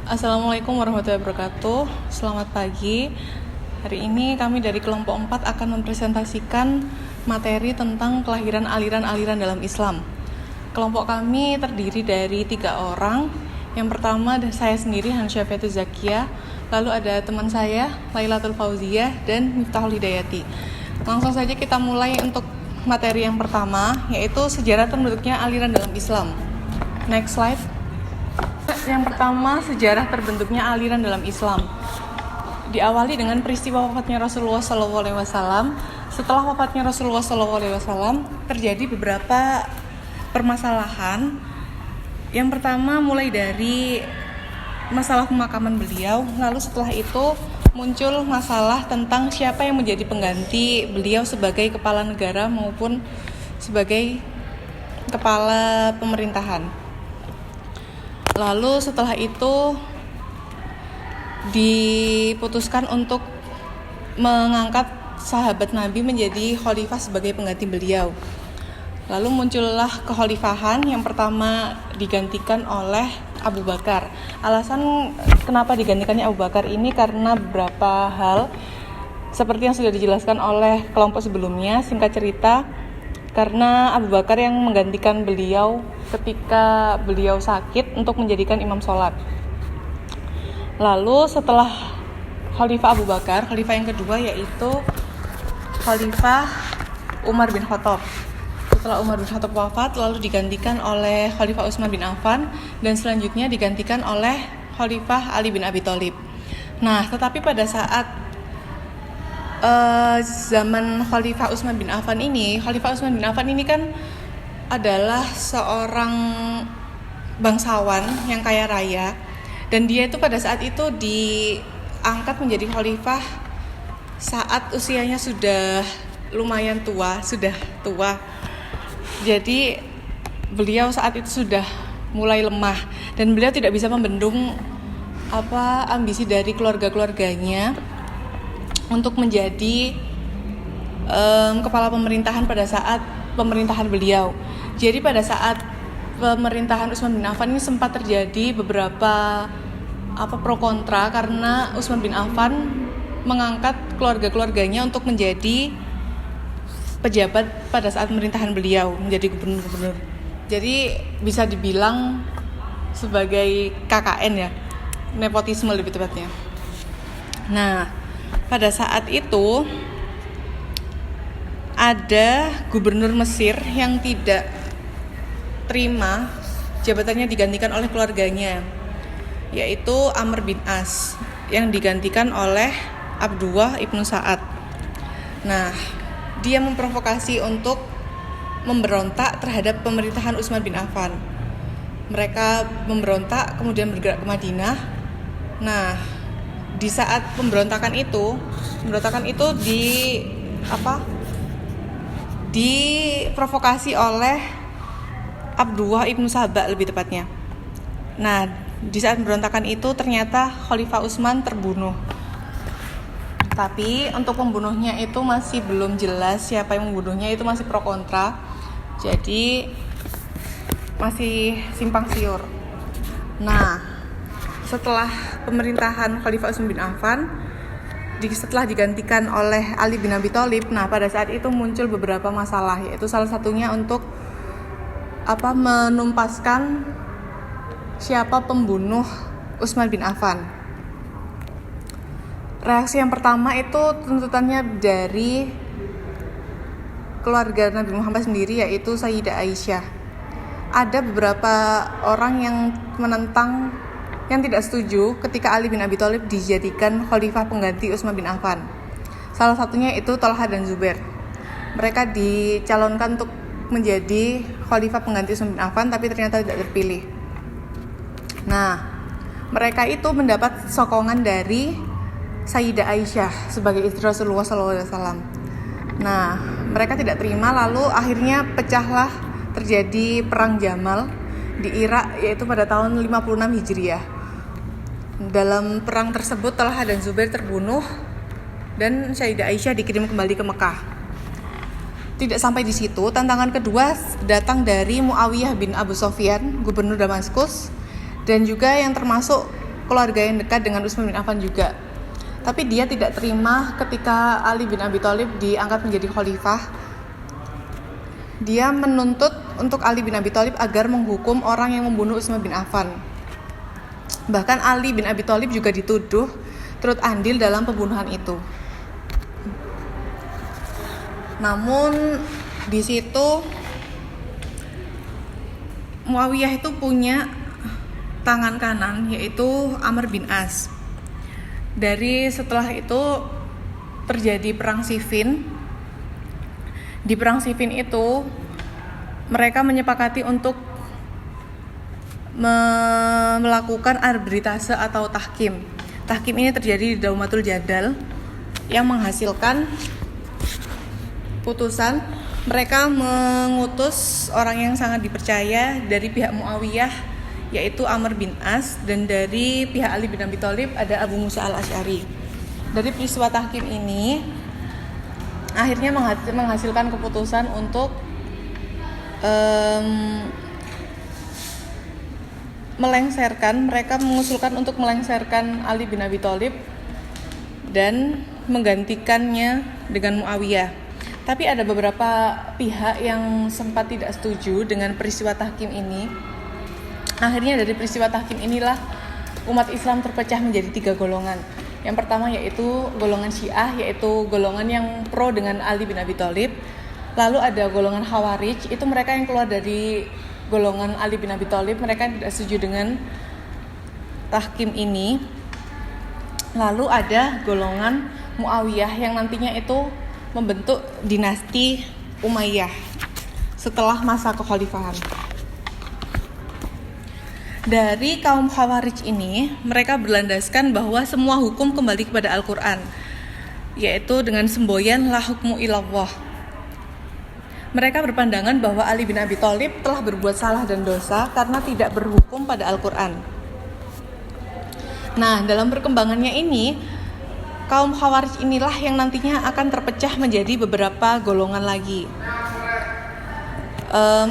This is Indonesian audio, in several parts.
Assalamualaikum warahmatullahi wabarakatuh. Selamat pagi. Hari ini kami dari kelompok 4 akan mempresentasikan materi tentang kelahiran aliran-aliran dalam Islam. Kelompok kami terdiri dari 3 orang. Yang pertama saya sendiri, Hansyafiatul Zakiyah. Lalu ada teman saya, Lailatul Fauziyah dan Miftahul Hidayati. Langsung saja kita mulai untuk materi yang pertama, yaitu sejarah terbentuknya aliran dalam Islam. Next slide. Yang pertama, sejarah terbentuknya aliran dalam Islam. Diawali dengan peristiwa wafatnya Rasulullah SAW. Setelah wafatnya Rasulullah SAW, terjadi beberapa permasalahan. Yang pertama mulai dari masalah pemakaman beliau, lalu setelah itu muncul masalah tentang siapa yang menjadi pengganti beliau sebagai kepala negara maupun sebagai kepala pemerintahan. Lalu setelah itu diputuskan untuk mengangkat sahabat Nabi menjadi khalifah sebagai pengganti beliau. Lalu muncullah kekhalifahan yang pertama digantikan oleh Abu Bakar. Alasan kenapa digantikannya Abu Bakar ini karena beberapa hal seperti yang sudah dijelaskan oleh kelompok sebelumnya. Singkat cerita, karena Abu Bakar yang menggantikan beliau ketika beliau sakit untuk menjadikan imam sholat. Lalu setelah Khalifah Abu Bakar, Khalifah yang kedua yaitu Khalifah Umar bin Khattab. Setelah Umar bin Khattab wafat, lalu digantikan oleh Khalifah Utsman bin Affan dan selanjutnya digantikan oleh Khalifah Ali bin Abi Thalib. Nah, tetapi pada saat zaman Khalifah Utsman bin Affan ini kan adalah seorang bangsawan yang kaya raya, dan dia itu pada saat itu diangkat menjadi khalifah saat usianya sudah lumayan tua, Jadi beliau saat itu sudah mulai lemah dan beliau tidak bisa membendung ambisi dari keluarganya untuk menjadi kepala pemerintahan pada saat pemerintahan beliau. Jadi pada saat pemerintahan Utsman bin Affan ini sempat terjadi beberapa pro kontra karena Utsman bin Affan mengangkat keluarganya untuk menjadi pejabat pada saat pemerintahan beliau, menjadi gubernur. Jadi bisa dibilang sebagai KKN ya, nepotisme lebih tepatnya. Nah, pada saat itu ada gubernur Mesir yang tidak terima jabatannya digantikan oleh keluarganya, yaitu Amr bin As yang digantikan oleh Abdullah ibnu Sa'ad. Nah, dia memprovokasi untuk memberontak terhadap pemerintahan Utsman bin Affan. Mereka memberontak kemudian bergerak ke Madinah. Nah, di saat pemberontakan itu diprovokasi oleh Abdullah ibnu Sabah lebih tepatnya. Nah, di saat pemberontakan itu ternyata Khalifah Utsman terbunuh. Tapi untuk pembunuhnya itu masih belum jelas siapa yang membunuhnya, itu masih pro kontra. Jadi masih simpang siur. Nah, setelah pemerintahan Khalifah Utsman bin Affan setelah digantikan oleh Ali bin Abi Thalib, nah pada saat itu muncul beberapa masalah, yaitu salah satunya untuk menumpaskan siapa pembunuh Utsman bin Affan. Reaksi yang pertama itu tuntutannya dari keluarga Nabi Muhammad sendiri, yaitu Sayyidah Aisyah. Ada beberapa orang yang menentang, yang tidak setuju ketika Ali bin Abi Thalib dijadikan khalifah pengganti Utsman bin Affan. Salah satunya itu Thalhah dan Zubair. Mereka dicalonkan untuk menjadi khalifah pengganti Utsman bin Affan, tapi ternyata tidak terpilih. Nah, mereka itu mendapat sokongan dari Sayyidah Aisyah sebagai istri Rasulullah SAW. Nah, mereka tidak terima, lalu akhirnya pecahlah, terjadi perang Jamal di Irak, yaitu pada tahun 56 Hijriah. Dalam perang tersebut Thalhah dan Zubair terbunuh dan Sayyidah Aisyah dikirim kembali ke Mekah. Tidak sampai di situ, tantangan kedua datang dari Muawiyah bin Abu Sufyan, gubernur Damaskus, dan juga yang termasuk keluarga yang dekat dengan Utsman bin Affan juga. Tapi dia tidak terima ketika Ali bin Abi Thalib diangkat menjadi khalifah. Dia menuntut untuk Ali bin Abi Thalib agar menghukum orang yang membunuh Utsman bin Affan. Bahkan Ali bin Abi Thalib juga dituduh turut andil dalam pembunuhan itu. Namun di situ Muawiyah itu punya tangan kanan, yaitu Amr bin As. Dari setelah itu terjadi perang Siffin. Di perang Siffin itu mereka menyepakati untuk melakukan arbitase atau tahkim. Tahkim ini terjadi di Daumatul Jadal yang menghasilkan putusan. Mereka mengutus orang yang sangat dipercaya dari pihak Muawiyah, yaitu Amr bin As, dan dari pihak Ali bin Abi Thalib ada Abu Musa al-Asy'ari. Dari peristiwa tahkim ini akhirnya menghasilkan keputusan untuk mereka mengusulkan untuk melengsarkan Ali bin Abi Thalib dan menggantikannya dengan Muawiyah. Tapi ada beberapa pihak yang sempat tidak setuju dengan peristiwa tahkim ini. Akhirnya dari peristiwa tahkim inilah umat Islam terpecah menjadi 3 golongan. Yang pertama yaitu golongan Syiah, yaitu golongan yang pro dengan Ali bin Abi Thalib. Lalu ada golongan Khawarij, itu mereka yang keluar dari golongan Ali bin Abi Thalib, mereka tidak setuju dengan tahkim ini. Lalu ada golongan Muawiyah yang nantinya itu membentuk dinasti Umayyah setelah masa kekhalifahan. Dari kaum Khawarij ini, mereka berlandaskan bahwa semua hukum kembali kepada Al-Quran, yaitu dengan semboyan la hukmu ilallah. Mereka berpandangan bahwa Ali bin Abi Thalib telah berbuat salah dan dosa karena tidak berhukum pada Al-Quran. Nah, dalam perkembangannya ini, kaum Khawarij inilah yang nantinya akan terpecah menjadi beberapa golongan lagi.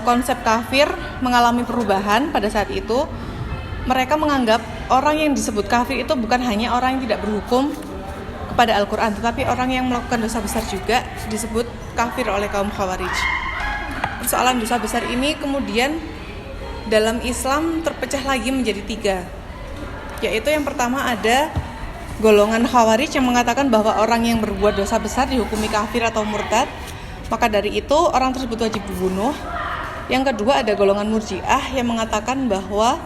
Konsep kafir mengalami perubahan pada saat itu. Mereka menganggap orang yang disebut kafir itu bukan hanya orang yang tidak berhukum kepada Al-Quran, tetapi orang yang melakukan dosa besar juga disebut kafir oleh kaum Khawarij. Persoalan dosa besar ini kemudian dalam Islam terpecah lagi menjadi 3, yaitu yang pertama ada golongan Khawarij yang mengatakan bahwa orang yang berbuat dosa besar dihukumi kafir atau murtad, maka dari itu orang tersebut wajib dibunuh. Yang kedua ada golongan Murji'ah yang mengatakan bahwa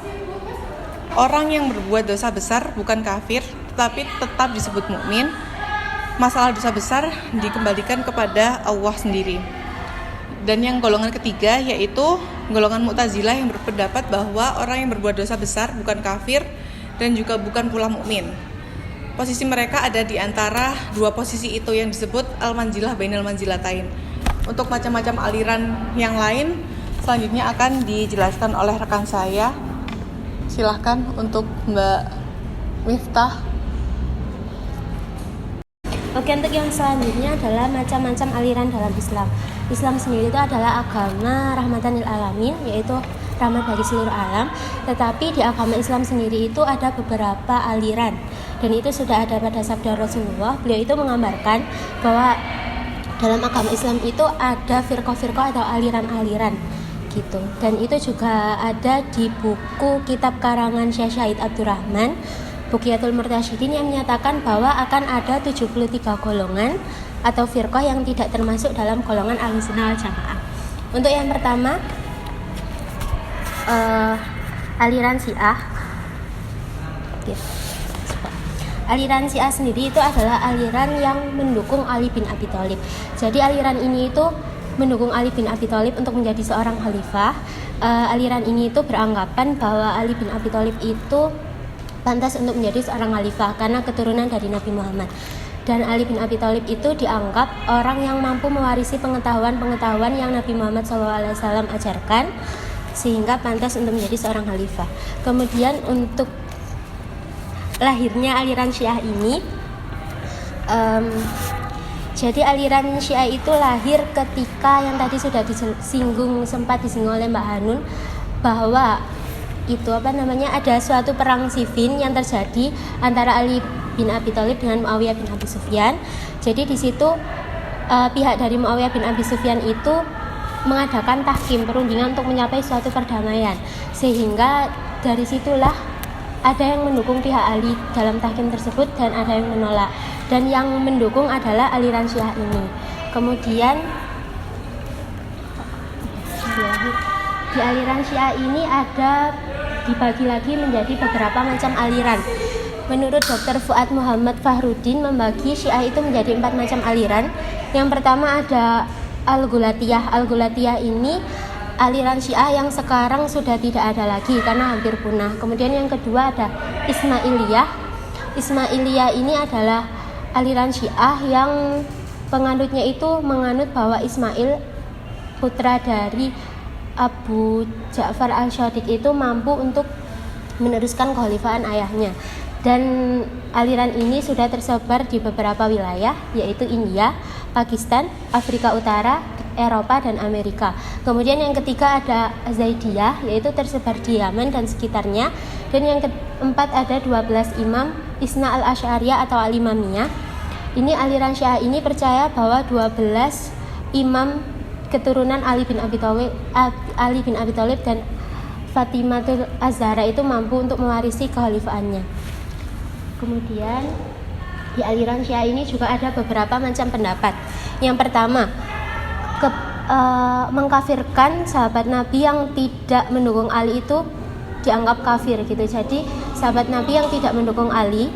orang yang berbuat dosa besar bukan kafir, tetapi tetap disebut mukmin. Masalah dosa besar dikembalikan kepada Allah sendiri. Dan yang golongan ketiga yaitu golongan Mu'tazilah yang berpendapat bahwa orang yang berbuat dosa besar bukan kafir dan juga bukan pula mukmin. Posisi mereka ada di antara 2 posisi itu yang disebut al-manzilah bainal manzilatain. Untuk macam-macam aliran yang lain selanjutnya akan dijelaskan oleh rekan saya. Silahkan untuk Mbak Miftah. Oke, untuk yang selanjutnya adalah macam-macam aliran dalam Islam. Islam sendiri itu adalah agama rahmatan lil alamin, yaitu rahmat bagi seluruh alam. Tetapi di agama Islam sendiri itu ada beberapa aliran, dan itu sudah ada pada sabda Rasulullah. Beliau itu menggambarkan bahwa dalam agama Islam itu ada firqah-firqah atau aliran-aliran gitu. Dan itu juga ada di buku kitab karangan Syekh Syahid Abdurrahman, Buqiyatul Murtasyidin, yang menyatakan bahwa akan ada 73 golongan atau firqah yang tidak termasuk dalam golongan Ahlussunnah wal Jamaah. Untuk yang pertama aliran Syiah. Aliran Syiah sendiri itu adalah aliran yang mendukung Ali bin Abi Thalib. Jadi aliran ini itu mendukung Ali bin Abi Thalib untuk menjadi seorang khalifah. Aliran ini itu beranggapan bahwa Ali bin Abi Thalib itu pantas untuk menjadi seorang khalifah karena keturunan dari Nabi Muhammad. Dan Ali bin Abi Thalib itu dianggap orang yang mampu mewarisi pengetahuan-pengetahuan yang Nabi Muhammad SAW ajarkan, sehingga pantas untuk menjadi seorang khalifah. Kemudian untuk lahirnya aliran Syiah ini, jadi aliran Syiah itu lahir ketika yang tadi sudah sempat disinggung oleh Mbak Hanun, bahwa itu ada suatu perang Siffin yang terjadi antara Ali bin Abi Thalib dengan Muawiyah bin Abi Sufyan. Jadi di situ pihak dari Muawiyah bin Abi Sufyan itu mengadakan tahkim, perundingan untuk mencapai suatu perdamaian, sehingga dari situlah ada yang mendukung pihak Ali dalam tahkim tersebut dan ada yang menolak, dan yang mendukung adalah aliran Syiah ini. Kemudian di aliran Syiah ini ada dibagi lagi menjadi beberapa macam aliran. Menurut Dr. Fuad Muhammad Fahrudin membagi Syiah itu menjadi 4 macam aliran. Yang pertama ada Al-Gulatiyah. Al-Gulatiyah ini aliran Syiah yang sekarang sudah tidak ada lagi karena hampir punah. Kemudian yang kedua ada Ismailiyah. Ismailiyah ini adalah aliran Syiah yang penganutnya itu menganut bahwa Ismail, putra dari Abu Ja'far al-Shadiq, itu mampu untuk meneruskan kekhalifahan ayahnya. Dan aliran ini sudah tersebar di beberapa wilayah, yaitu India, Pakistan, Afrika Utara, Eropa, dan Amerika. Kemudian yang ketiga ada Zaidiyah, yaitu tersebar di Yaman dan sekitarnya. Dan yang keempat ada 12 imam Isna al-Asy'ariyah atau al-Imamiyah. Ini aliran Syiah ini percaya bahwa 12 imam keturunan Ali bin Abi Thalib dan Fatimatul Az-Zahra itu mampu untuk mewarisi kekhalifahannya. Kemudian di aliran Syiah ini juga ada beberapa macam pendapat. Yang pertama, mengkafirkan sahabat Nabi yang tidak mendukung Ali itu dianggap kafir gitu. Jadi sahabat Nabi yang tidak mendukung Ali,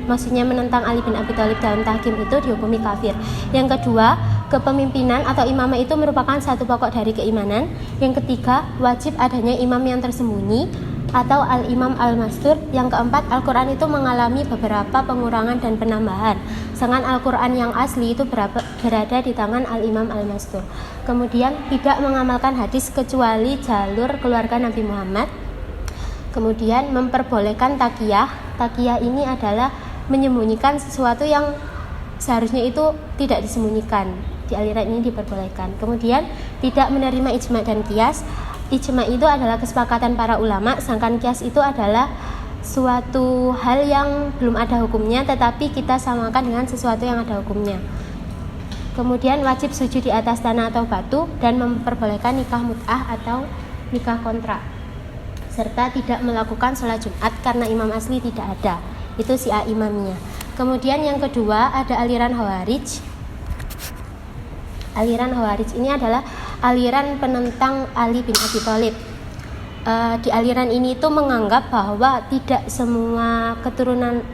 maksudnya menentang Ali bin Abi Thalib dalam tahkim, itu dihukumi kafir. Yang kedua, kepemimpinan atau imamah itu merupakan satu pokok dari keimanan. Yang ketiga, wajib adanya imam yang tersembunyi atau al-imam al-mastur. Yang keempat, Al-Quran itu mengalami beberapa pengurangan dan penambahan, sedangkan Al-Quran yang asli itu berada di tangan al-imam al-mastur. Kemudian tidak mengamalkan hadis kecuali jalur keluarga Nabi Muhammad. Kemudian memperbolehkan takiyah. Takiyah ini adalah menyembunyikan sesuatu yang seharusnya itu tidak disembunyikan. Di aliran ini diperbolehkan. Kemudian tidak menerima ijma dan qiyas. Ijma itu adalah kesepakatan para ulama, sedangkan qiyas itu adalah suatu hal yang belum ada hukumnya tetapi kita samakan dengan sesuatu yang ada hukumnya. Kemudian wajib sujud di atas tanah atau batu dan memperbolehkan nikah mut'ah atau nikah kontrak, serta tidak melakukan sholat Jumat karena imam asli tidak ada. Itu Syiah Imamiyah. Kemudian yang kedua ada aliran Khawarij. Aliran Khawarij ini adalah aliran penentang Ali bin Abi Thalib. Di aliran ini itu menganggap bahwa tidak semua keturunan,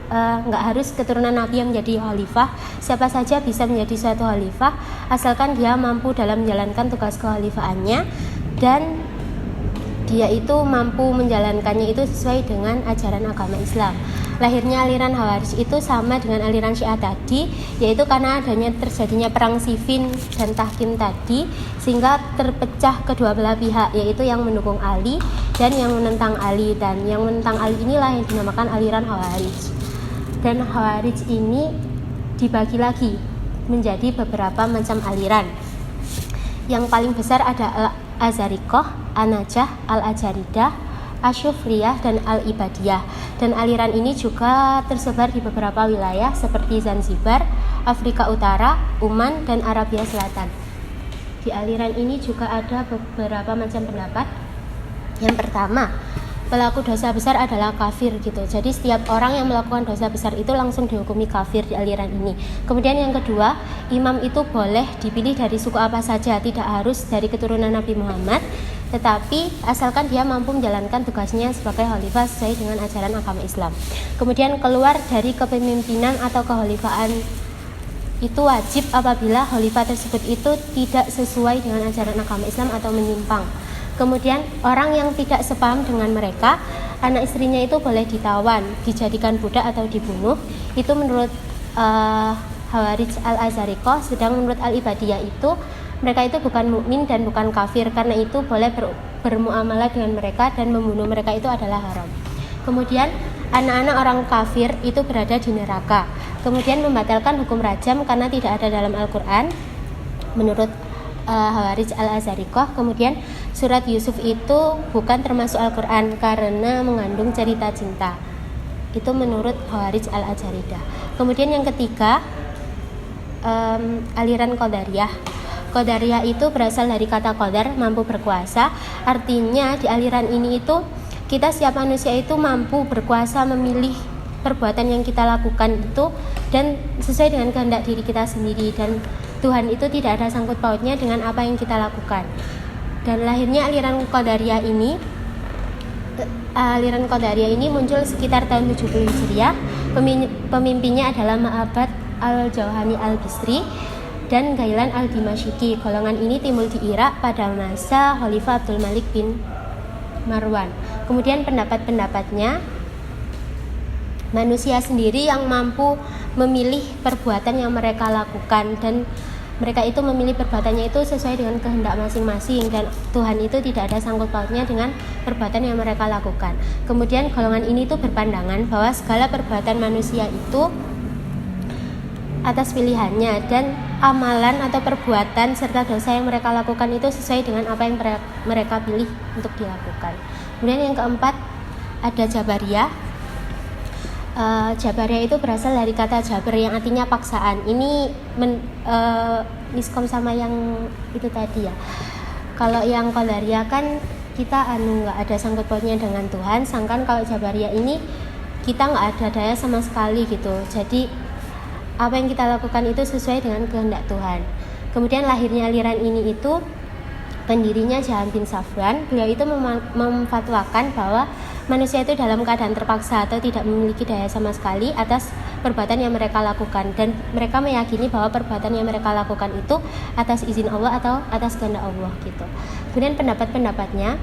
nggak harus keturunan Nabi yang menjadi khalifah. Siapa saja bisa menjadi suatu khalifah asalkan dia mampu dalam menjalankan tugas kekhalifahannya dan dia itu mampu menjalankannya itu sesuai dengan ajaran agama Islam. Lahirnya aliran Khawarij itu sama dengan aliran Syiah tadi, yaitu karena terjadinya perang Siffin dan tahkim tadi, sehingga terpecah kedua belah pihak, yaitu yang mendukung Ali dan yang menentang Ali. Dan yang menentang Ali inilah yang dinamakan aliran Khawarij. Dan Khawarij ini dibagi lagi menjadi beberapa macam aliran. Yang paling besar ada Al-Azariqah, An-Najah, Al-Ajaridah, Asyufriyah, dan Al-Ibadiyah. Dan aliran ini juga tersebar di beberapa wilayah seperti Zanzibar, Afrika Utara, Oman, dan Arabia Selatan. Di aliran ini juga ada beberapa macam pendapat. Yang pertama, pelaku dosa besar adalah kafir gitu. Jadi setiap orang yang melakukan dosa besar itu langsung dihukumi kafir di aliran ini. Kemudian yang kedua, imam itu boleh dipilih dari suku apa saja, tidak harus dari keturunan Nabi Muhammad, tetapi asalkan dia mampu menjalankan tugasnya sebagai khalifah sesuai dengan ajaran agama Islam. Kemudian keluar dari kepemimpinan atau kekhalifahan itu wajib apabila khalifah tersebut itu tidak sesuai dengan ajaran agama Islam atau menyimpang. Kemudian orang yang tidak sepaham dengan mereka, anak istrinya itu boleh ditawan, dijadikan budak atau dibunuh. Itu menurut Khawarij Al-Azariqah. Sedang menurut Al-Ibadiyah itu mereka itu bukan mukmin dan bukan kafir, karena itu boleh bermuamalah dengan mereka dan membunuh mereka itu adalah haram. Kemudian anak-anak orang kafir itu berada di neraka. Kemudian membatalkan hukum rajam karena tidak ada dalam Al-Quran menurut Khawarij Al-Azariqah. Kemudian surat Yusuf itu bukan termasuk Al-Quran karena mengandung cerita cinta. Itu menurut Khawarij Al-Ajaridah. Kemudian yang ketiga, aliran Qadariyah. Qadariyah itu berasal dari kata qadar, mampu berkuasa. Artinya di aliran ini itu kita setiap manusia itu mampu berkuasa memilih perbuatan yang kita lakukan itu dan sesuai dengan kehendak diri kita sendiri, dan Tuhan itu tidak ada sangkut pautnya dengan apa yang kita lakukan. Dan lahirnya aliran Qadariyah ini muncul sekitar tahun 70 Hijriah. Pemimpinnya adalah Ma'bad Al-Jauhani Al-Bisri dan Gailan Al-Dimashqi. Golongan ini timbul di Irak pada masa Khalifah Abdul Malik bin Marwan. Kemudian pendapat-pendapatnya, manusia sendiri yang mampu memilih perbuatan yang mereka lakukan, dan mereka itu memilih perbuatannya itu sesuai dengan kehendak masing-masing, dan Tuhan itu tidak ada sangkut pautnya dengan perbuatan yang mereka lakukan. Kemudian golongan ini tuh berpandangan bahwa segala perbuatan manusia itu atas pilihannya, dan amalan atau perbuatan serta dosa yang mereka lakukan itu sesuai dengan apa yang mereka pilih untuk dilakukan. Kemudian yang keempat ada Jabariyah. Jabariyah itu berasal dari kata jabar yang artinya paksaan. Ini miskom sama yang itu tadi ya. Kalau yang Qadariyah kan kita nggak ada sangkut pautnya dengan Tuhan, sedangkan kalau Jabariyah ini kita nggak ada daya sama sekali gitu. Jadi apa yang kita lakukan itu sesuai dengan kehendak Tuhan. Kemudian lahirnya aliran ini itu pendirinya Jahan bin Safwan. Beliau itu memfatwakan bahwa manusia itu dalam keadaan terpaksa atau tidak memiliki daya sama sekali atas perbuatan yang mereka lakukan, dan mereka meyakini bahwa perbuatan yang mereka lakukan itu atas izin Allah atau atas kehendak Allah gitu. Kemudian pendapat-pendapatnya,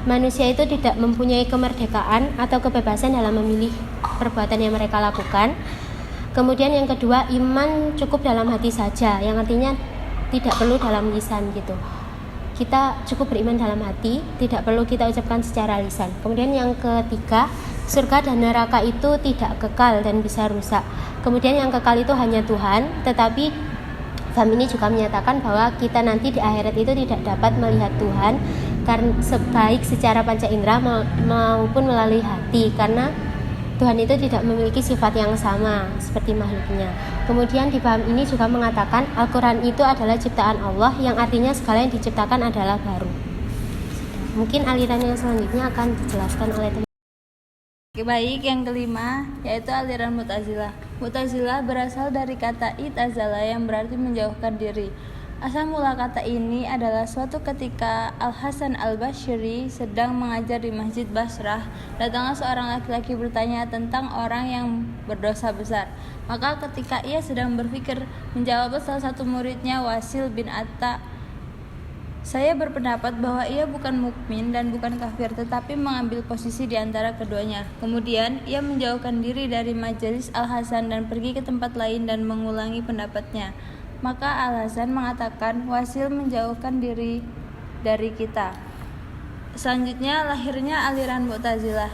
manusia itu tidak mempunyai kemerdekaan atau kebebasan dalam memilih perbuatan yang mereka lakukan. Kemudian yang kedua, iman cukup dalam hati saja, yang artinya tidak perlu dalam lisan gitu. Kita cukup beriman dalam hati, tidak perlu kita ucapkan secara lisan. Kemudian yang ketiga, surga dan neraka itu tidak kekal dan bisa rusak. Kemudian yang kekal itu hanya Tuhan, tetapi Faham ini juga menyatakan bahwa kita nanti di akhirat itu tidak dapat melihat Tuhan karena sebaik secara panca indera maupun melalui hati, karena Tuhan itu tidak memiliki sifat yang sama seperti makhluknya. Kemudian di paham ini juga mengatakan Al-Quran itu adalah ciptaan Allah, yang artinya segala yang diciptakan adalah baru. Mungkin aliran yang selanjutnya akan dijelaskan oleh teman. Baik, yang kelima yaitu aliran Mu'tazilah. Mu'tazilah berasal dari kata i'tazala yang berarti menjauhkan diri. Asal mula kata ini adalah suatu ketika Al-Hasan Al-Basyri sedang mengajar di Masjid Basrah, datanglah seorang laki-laki bertanya tentang orang yang berdosa besar. Maka ketika ia sedang berpikir, menjawab salah satu muridnya, Wasil bin Atta, saya berpendapat bahwa ia bukan mukmin dan bukan kafir, tetapi mengambil posisi di antara keduanya. Kemudian ia menjauhkan diri dari majelis Al-Hasan dan pergi ke tempat lain dan mengulangi pendapatnya. Maka Al-Hasan mengatakan, Wasil menjauhkan diri dari kita. Selanjutnya lahirnya aliran Mu'tazilah.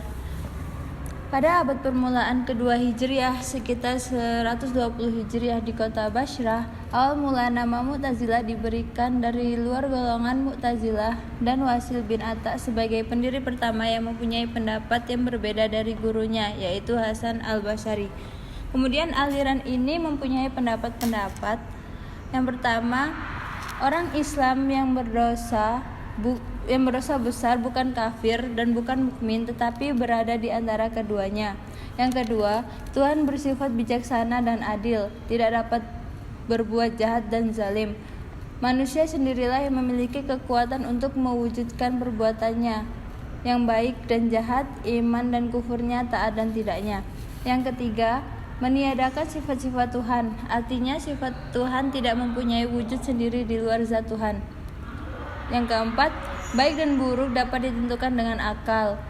Pada abad permulaan kedua Hijriah, sekitar 120 Hijriah di kota Basrah, awal mula nama Mu'tazilah diberikan dari luar golongan Mu'tazilah, dan Wasil bin Atta sebagai pendiri pertama yang mempunyai pendapat yang berbeda dari gurunya, yaitu Hasan Al-Basyri. Kemudian aliran ini mempunyai pendapat-pendapat. Yang pertama, orang Islam yang berdosa besar bukan kafir dan bukan mukmin, tetapi berada di antara keduanya. Yang kedua, Tuhan bersifat bijaksana dan adil, tidak dapat berbuat jahat dan zalim. Manusia sendirilah yang memiliki kekuatan untuk mewujudkan perbuatannya yang baik dan jahat, iman dan kufurnya, taat dan tidaknya. Yang ketiga, meniadakan sifat-sifat Tuhan, artinya sifat Tuhan tidak mempunyai wujud sendiri di luar zat Tuhan. Yang keempat, baik dan buruk dapat ditentukan dengan akal.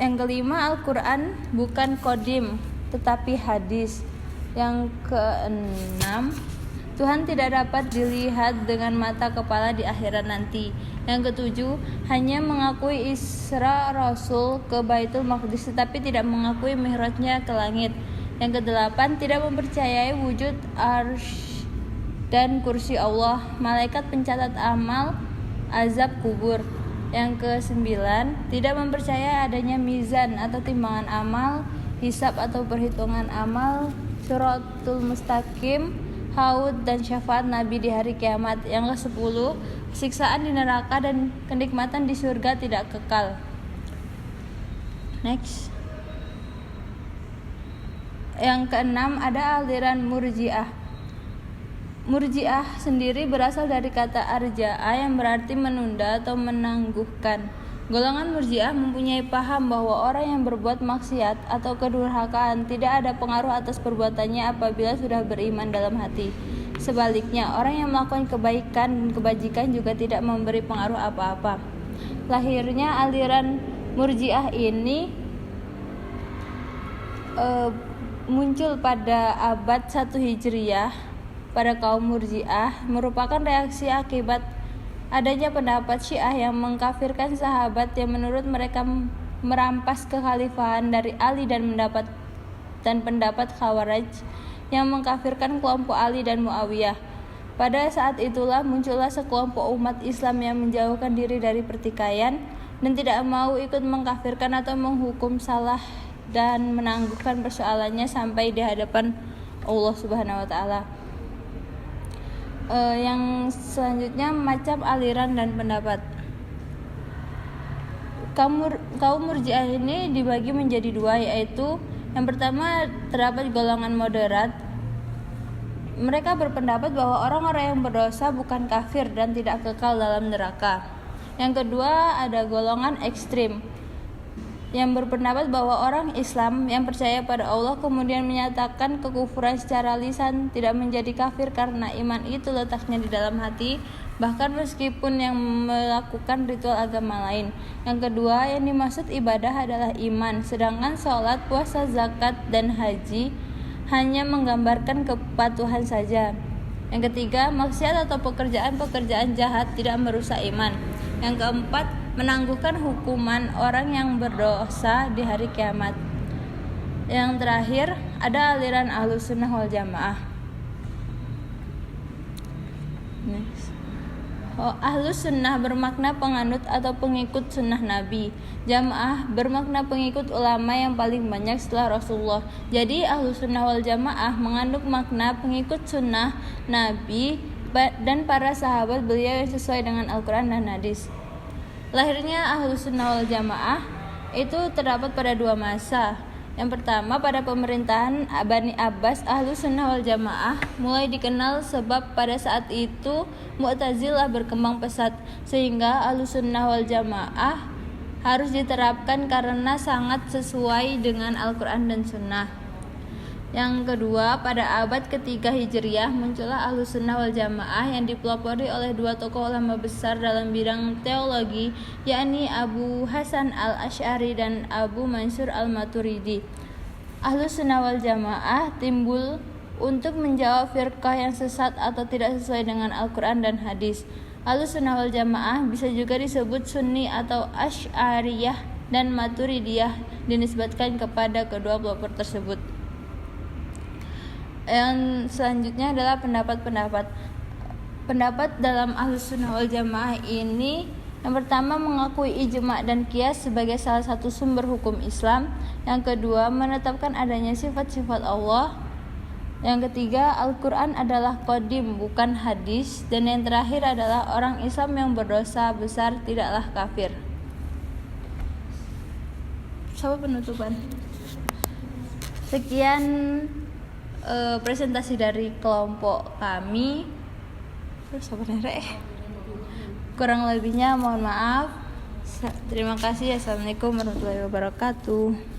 Yang kelima, Al-Quran bukan kodim tetapi hadis. Yang keenam, Tuhan tidak dapat dilihat dengan mata kepala di akhirat nanti. Yang ketujuh, hanya mengakui Isra Rasul ke Baitul Maqdis tetapi tidak mengakui mi'rajnya ke langit. Yang kedelapan, tidak mempercayai wujud arsy dan kursi Allah, malaikat pencatat amal, azab kubur. Yang ke-9, tidak mempercayai adanya mizan atau timbangan amal, hisab atau perhitungan amal, siratul mustaqim, haud dan syafaat Nabi di hari kiamat. Yang ke-10, siksaan di neraka dan kenikmatan di surga tidak kekal. Next. Yang ke-6 ada aliran Murji'ah. Murji'ah sendiri berasal dari kata arja'a yang berarti menunda atau menangguhkan. Golongan Murji'ah mempunyai paham bahwa orang yang berbuat maksiat atau kedurhakaan tidak ada pengaruh atas perbuatannya apabila sudah beriman dalam hati. Sebaliknya, orang yang melakukan kebaikan dan kebajikan juga tidak memberi pengaruh apa-apa. Lahirnya aliran Murji'ah ini muncul pada abad 1 Hijriyah pada kaum Murji'ah, merupakan reaksi akibat adanya pendapat Syiah yang mengkafirkan sahabat yang menurut mereka merampas kekhalifahan dari Ali dan pendapat Khawarij yang mengkafirkan kelompok Ali dan Muawiyah. Pada saat itulah muncullah sekelompok umat Islam yang menjauhkan diri dari pertikaian dan tidak mau ikut mengkafirkan atau menghukum salah dan menangguhkan persoalannya sampai di hadapan Allah Subhanahu wa taala. Yang selanjutnya macam aliran dan pendapat. Kaum Murji'ah ini dibagi menjadi dua, yaitu yang pertama terdapat golongan moderat. Mereka berpendapat bahwa orang-orang yang berdosa bukan kafir dan tidak kekal dalam neraka. Yang kedua ada golongan ekstrim yang berpendapat bahwa orang Islam yang percaya pada Allah kemudian menyatakan kekufuran secara lisan tidak menjadi kafir karena iman itu letaknya di dalam hati, bahkan meskipun yang melakukan ritual agama lain. Yang kedua yang dimaksud ibadah adalah iman, sedangkan sholat, puasa, zakat, dan haji hanya menggambarkan kepatuhan saja. Yang ketiga, maksiat atau pekerjaan-pekerjaan jahat tidak merusak iman. Yang keempat, menangguhkan hukuman orang yang berdosa di hari kiamat. Yang terakhir, ada aliran Ahlus Sunnah wal Jamaah. Ahlus Sunnah bermakna penganut atau pengikut sunnah Nabi. Jamaah bermakna pengikut ulama yang paling banyak setelah Rasulullah. Jadi Ahlus Sunnah wal Jamaah mengandung makna pengikut sunnah Nabi dan para sahabat beliau yang sesuai dengan Al-Quran dan hadis. Lahirnya Ahlus Sunnah wal Jamaah itu terdapat pada dua masa. Yang pertama pada pemerintahan Bani Abbas, Ahlus Sunnah wal Jamaah mulai dikenal sebab pada saat itu Mu'tazilah berkembang pesat, sehingga Ahlus Sunnah wal Jamaah harus diterapkan karena sangat sesuai dengan Al-Quran dan Sunnah. Yang kedua, pada abad ketiga Hijriyah muncullah Ahlus Sunnah wal Jamaah yang dipelopori oleh dua tokoh ulama besar dalam bidang teologi, yakni Abu Hasan al-Asy'ari dan Abu Mansur al-Maturidi. Ahlus Sunnah wal Jamaah timbul untuk menjawab firqah yang sesat atau tidak sesuai dengan Al-Quran dan hadis. Ahlus Sunnah wal Jamaah bisa juga disebut Sunni atau Asy'ariyah dan Maturidiyah, dinisbatkan kepada kedua kelompok tersebut. Yang selanjutnya adalah pendapat dalam Ahlus Sunnah wal Jamaah ini. Yang pertama mengakui ijma' dan qiyas sebagai salah satu sumber hukum Islam. Yang kedua menetapkan adanya sifat-sifat Allah. Yang ketiga Al-Quran adalah qadim bukan hadis. Dan yang terakhir adalah orang Islam yang berdosa besar tidaklah kafir. Sama penutupan. Sekian presentasi dari kelompok kami. Kurang lebihnya mohon maaf. Terima kasih. Assalamualaikum warahmatullahi wabarakatuh.